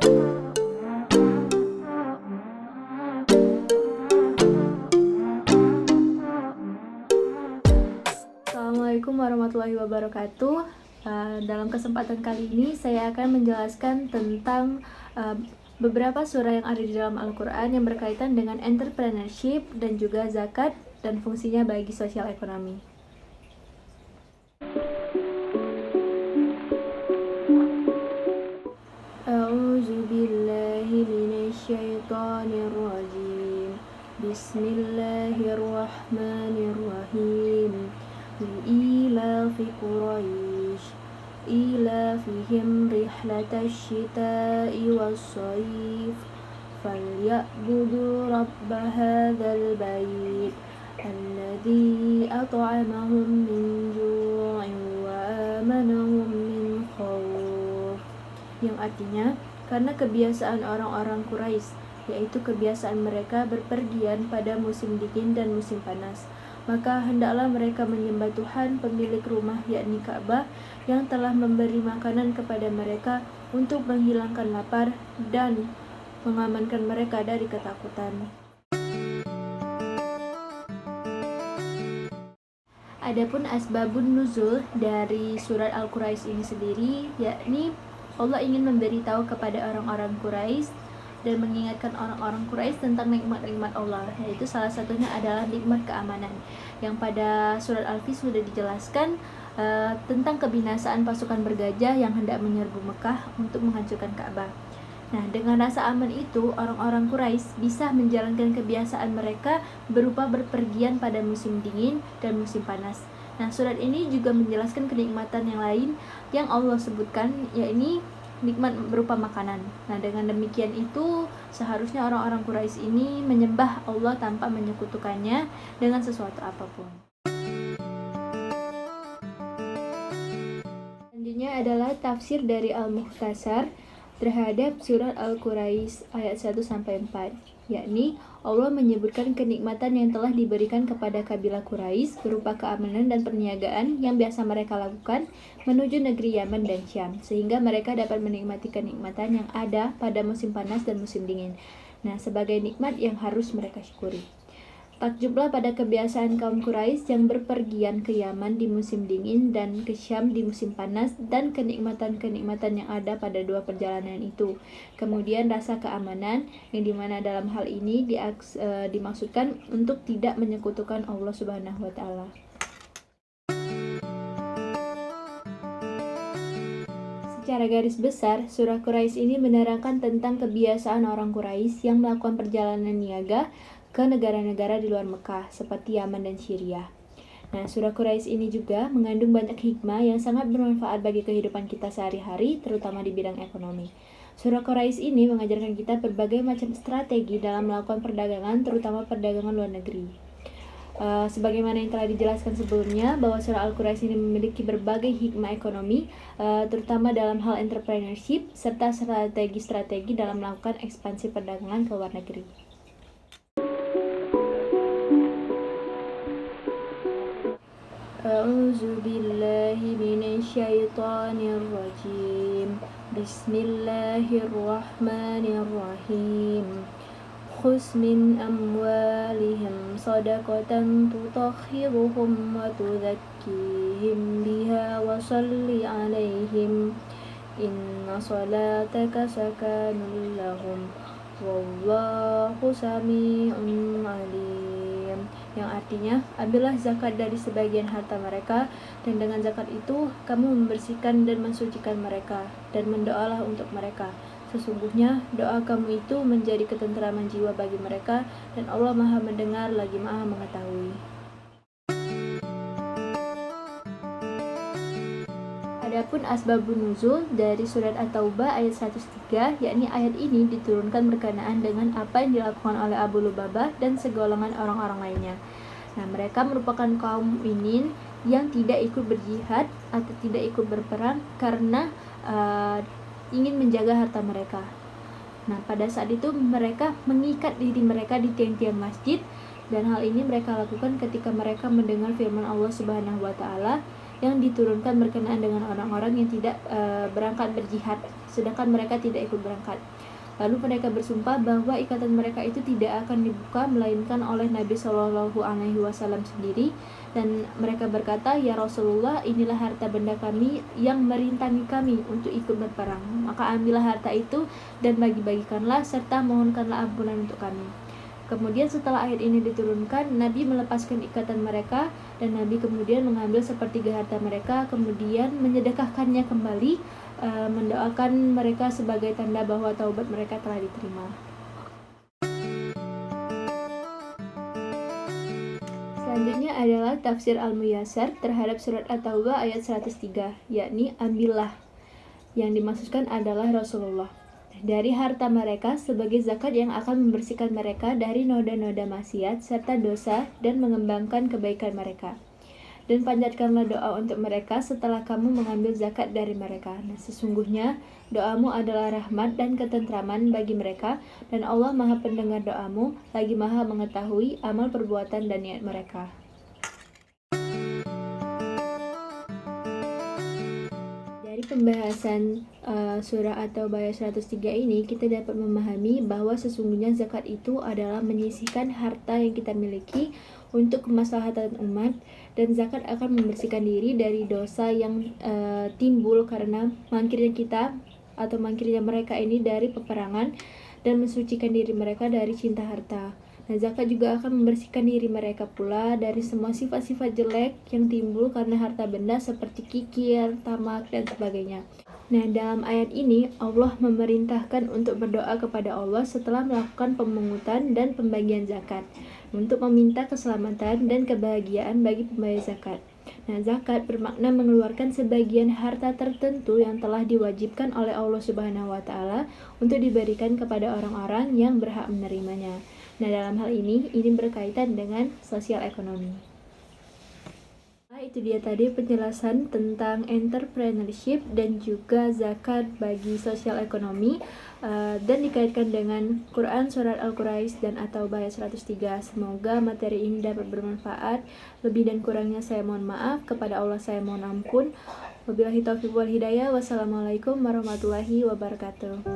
Assalamualaikum warahmatullahi wabarakatuh. Dalam kesempatan kali ini saya akan menjelaskan tentang beberapa surah yang ada di dalam Al-Quran yang berkaitan dengan entrepreneurship dan juga zakat dan fungsinya bagi sosial ekonomi. A'udzu billahi minasyaitonir rajim. Bismillahirrahmanirrahim. Li'ilafi Quraisy إيلافهم رحلة الشتاء والصيف فليعبدوا رب هذا البيت الذي أطعمهم من جوع وآمنهم من خوف, yang artinya karena kebiasaan orang-orang Quraisy, yaitu kebiasaan mereka berpergian pada musim dingin dan musim panas, maka hendaklah mereka menyembah Tuhan pemilik rumah, yakni Ka'bah, yang telah memberi makanan kepada mereka untuk menghilangkan lapar dan mengamankan mereka dari ketakutan. Adapun asbabun nuzul dari surat Al-Quraisy ini sendiri, yakni Allah ingin memberitahu kepada orang-orang Quraisy dan mengingatkan orang-orang Quraisy tentang nikmat-nikmat Allah, yaitu salah satunya adalah nikmat keamanan, yang pada surat Al-Fil sudah dijelaskan tentang kebinasaan pasukan bergajah yang hendak menyerbu Mekah untuk menghancurkan Ka'bah. Nah, dengan rasa aman itu, orang-orang Quraisy bisa menjalankan kebiasaan mereka berupa berpergian pada musim dingin dan musim panas. Nah, surat ini juga menjelaskan kenikmatan yang lain yang Allah sebutkan, yakni nikmat berupa makanan. Nah, dengan demikian itu seharusnya orang-orang Quraisy ini menyembah Allah tanpa menyekutukannya dengan sesuatu apapun. Selanjutnya adalah tafsir dari Al-Mukhtasar terhadap surat Al-Quraisy ayat 1-4, yakni Allah menyebutkan kenikmatan yang telah diberikan kepada kabilah Quraisy berupa keamanan dan perniagaan yang biasa mereka lakukan menuju negeri Yaman dan Syam, sehingga mereka dapat menikmati kenikmatan yang ada pada musim panas dan musim dingin. Nah, sebagai nikmat yang harus mereka syukuri. Takjublah pada kebiasaan kaum Quraisy yang berpergian ke Yaman di musim dingin dan ke Syam di musim panas, dan kenikmatan-kenikmatan yang ada pada dua perjalanan itu. Kemudian rasa keamanan, yang dimana dalam hal ini dimaksudkan untuk tidak menyekutukan Allah Subhanahu wa Ta'ala. Secara garis besar, surah Quraisy ini menerangkan tentang kebiasaan orang Quraisy yang melakukan perjalanan niaga ke negara-negara di luar Mekah seperti Yaman dan Syria. Nah, surah Quraisy ini juga mengandung banyak hikmah yang sangat bermanfaat bagi kehidupan kita sehari-hari, terutama di bidang ekonomi. Surah Quraisy ini mengajarkan kita berbagai macam strategi dalam melakukan perdagangan, terutama perdagangan luar negeri. Sebagaimana yang telah dijelaskan sebelumnya, bahwa surah Al-Quraisy ini memiliki berbagai hikmah ekonomi, terutama dalam hal entrepreneurship serta strategi-strategi dalam melakukan ekspansi perdagangan ke luar negeri. A'udzu billahi minasyaitonir rajim. Bismillahirrahmanirrahim. Khudz min amwalihim shadaqatan tutahhiruhum wa tuzakkihim biha wa shalli 'alaihim inna salataka sakanun lahum wallahu sami'un 'alim, yang artinya, ambillah zakat dari sebagian harta mereka, dan dengan zakat itu kamu membersihkan dan mensucikan mereka, dan mendoalah untuk mereka. Sesungguhnya doa kamu itu menjadi ketenteraman jiwa bagi mereka, dan Allah Maha mendengar lagi Maha mengetahui. Adapun asbabun nuzul dari surat At-Taubah ayat 103, yakni ayat ini diturunkan berkenaan dengan apa yang dilakukan oleh Abu Lubabah dan segolongan orang-orang lainnya. Nah, mereka merupakan kaum mukminin yang tidak ikut berjihad atau tidak ikut berperang karena ingin menjaga harta mereka. Nah, pada saat itu mereka mengikat diri mereka di tiang-tiang masjid, dan hal ini mereka lakukan ketika mereka mendengar firman Allah Subhanahu wa Ta'ala yang diturunkan berkenaan dengan orang-orang yang tidak berangkat berjihad sedangkan mereka tidak ikut berangkat. Lalu mereka bersumpah bahwa ikatan mereka itu tidak akan dibuka melainkan oleh Nabi Shallallahu Alaihi Wasallam sendiri, dan mereka berkata, "Ya Rasulullah, inilah harta benda kami yang merintangi kami untuk ikut berperang. Maka ambillah harta itu dan bagi-bagikanlah serta mohonkanlah ampunan untuk kami." Kemudian setelah ayat ini diturunkan, Nabi melepaskan ikatan mereka, dan Nabi kemudian mengambil sepertiga harta mereka, kemudian menyedekahkannya kembali, mendoakan mereka sebagai tanda bahwa taubat mereka telah diterima. Selanjutnya adalah tafsir Al-Muyassar terhadap surat At-Taubah ayat 103, yakni ambillah. Yang dimaksudkan adalah Rasulullah dari harta mereka sebagai zakat yang akan membersihkan mereka dari noda-noda maksiat serta dosa dan mengembangkan kebaikan mereka. Dan panjatkanlah doa untuk mereka setelah kamu mengambil zakat dari mereka. Nah, sesungguhnya doamu adalah rahmat dan ketentraman bagi mereka, dan Allah Maha Pendengar doamu, lagi Maha mengetahui amal perbuatan dan niat mereka. Dari pembahasan surah At-Taubah ayat 103 ini, kita dapat memahami bahwa sesungguhnya zakat itu adalah menyisihkan harta yang kita miliki untuk kemaslahatan umat, dan zakat akan membersihkan diri dari dosa yang timbul karena mangkirnya kita atau mangkirnya mereka ini dari peperangan, dan mensucikan diri mereka dari cinta harta. Nah, zakat juga akan membersihkan diri mereka pula dari semua sifat-sifat jelek yang timbul karena harta benda seperti kikir, tamak, dan sebagainya. Nah, dalam ayat ini Allah memerintahkan untuk berdoa kepada Allah setelah melakukan pemungutan dan pembagian zakat, untuk meminta keselamatan dan kebahagiaan bagi pembayar zakat. Nah, zakat bermakna mengeluarkan sebagian harta tertentu yang telah diwajibkan oleh Allah Subhanahu wa Ta'ala untuk diberikan kepada orang-orang yang berhak menerimanya. Nah, dalam hal ini berkaitan dengan sosial ekonomi. Itu dia tadi penjelasan tentang entrepreneurship dan juga zakat bagi sosial ekonomi, dan dikaitkan dengan Quran surat Al-Quraish dan At-Taubah ayat 103. Semoga materi ini dapat bermanfaat. Lebih dan kurangnya saya mohon maaf. Kepada Allah saya mohon ampun. Wabillahi taufiq wal hidayah. Wassalamualaikum warahmatullahi wabarakatuh.